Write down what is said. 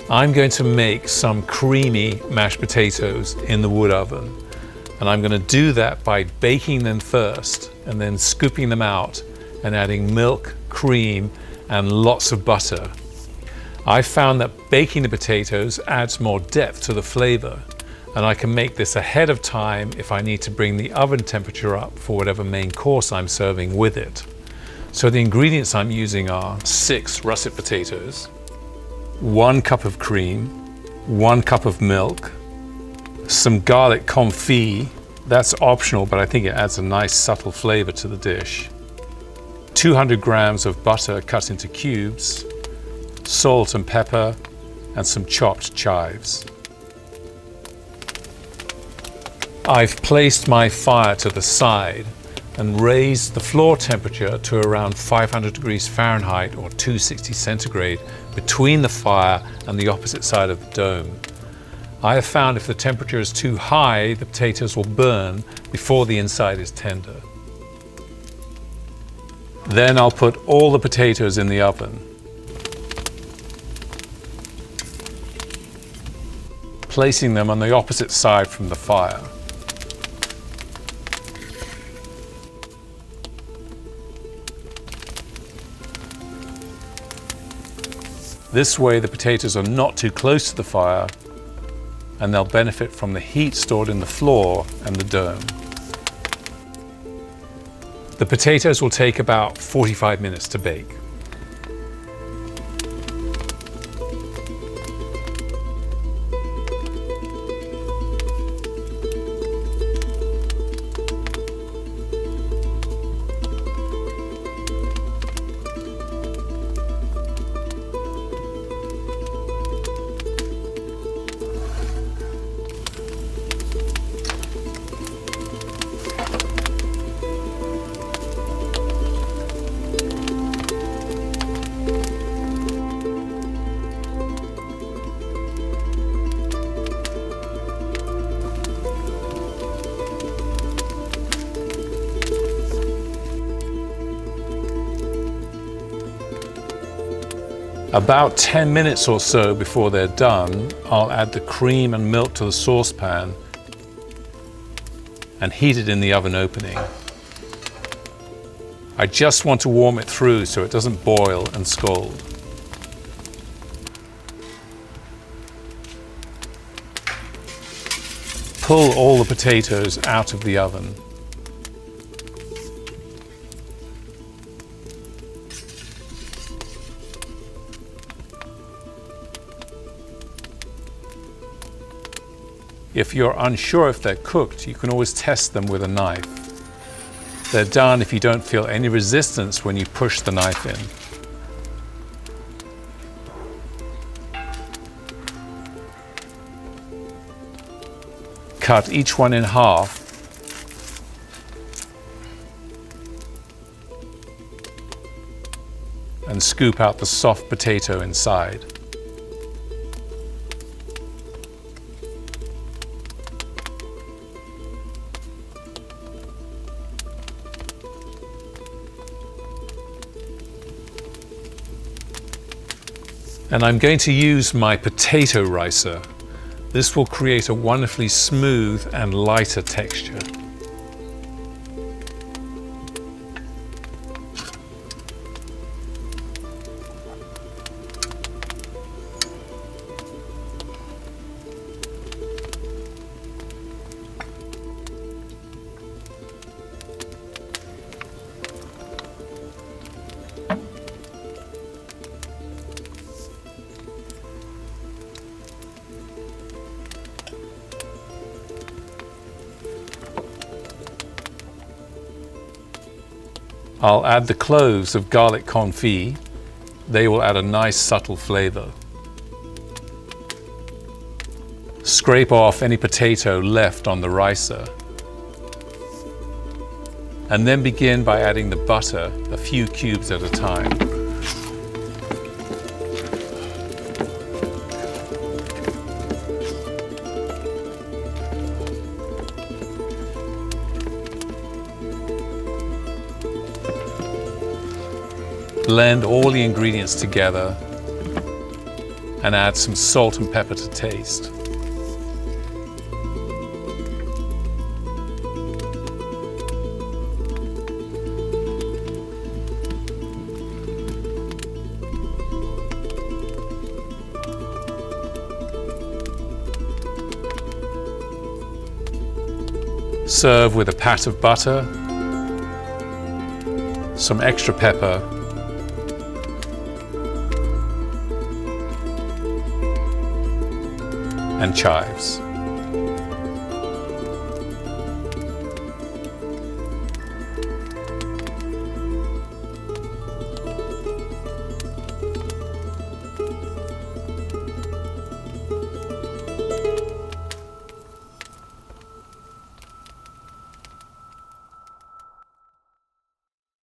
I'm going to make some creamy mashed potatoes in the wood oven. And I'm going to do that by baking them first and then scooping them out and adding milk, cream, and lots of butter. I found that baking the potatoes adds more depth to the flavor, and I can make this ahead of time if I need to bring the oven temperature up for whatever main course I'm serving with it. So the ingredients I'm using are 6 russet potatoes, 1 cup of cream, 1 cup of milk, some garlic confit, that's optional, but I think it adds a nice subtle flavor to the dish, 200 grams of butter cut into cubes, salt and pepper, and some chopped chives. I've placed my fire to the side and raised the floor temperature to around 500 degrees Fahrenheit or 260 centigrade between the fire and the opposite side of the dome. I have found if the temperature is too high, the potatoes will burn before the inside is tender. Then I'll put all the potatoes in the oven. Placing them on the opposite side from the fire. This way the potatoes are not too close to the fire and they'll benefit from the heat stored in the floor and the dome. The potatoes will take about 45 minutes to bake. About 10 minutes or so before they're done, I'll add the cream and milk to the saucepan and heat it in the oven opening. I just want to warm it through so it doesn't boil and scald. Pull all the potatoes out of the oven. If you're unsure if they're cooked, you can always test them with a knife. They're done if you don't feel any resistance when you push the knife in. Cut each one in half and scoop out the soft potato inside. And I'm going to use my potato ricer. This will create a wonderfully smooth and lighter texture. I'll add the cloves of garlic confit. They will add a nice subtle flavor. Scrape off any potato left on the ricer. And then begin by adding the butter, a few cubes at a time. Blend all the ingredients together and add some salt and pepper to taste. Serve with a pat of butter, some extra pepper, and chives.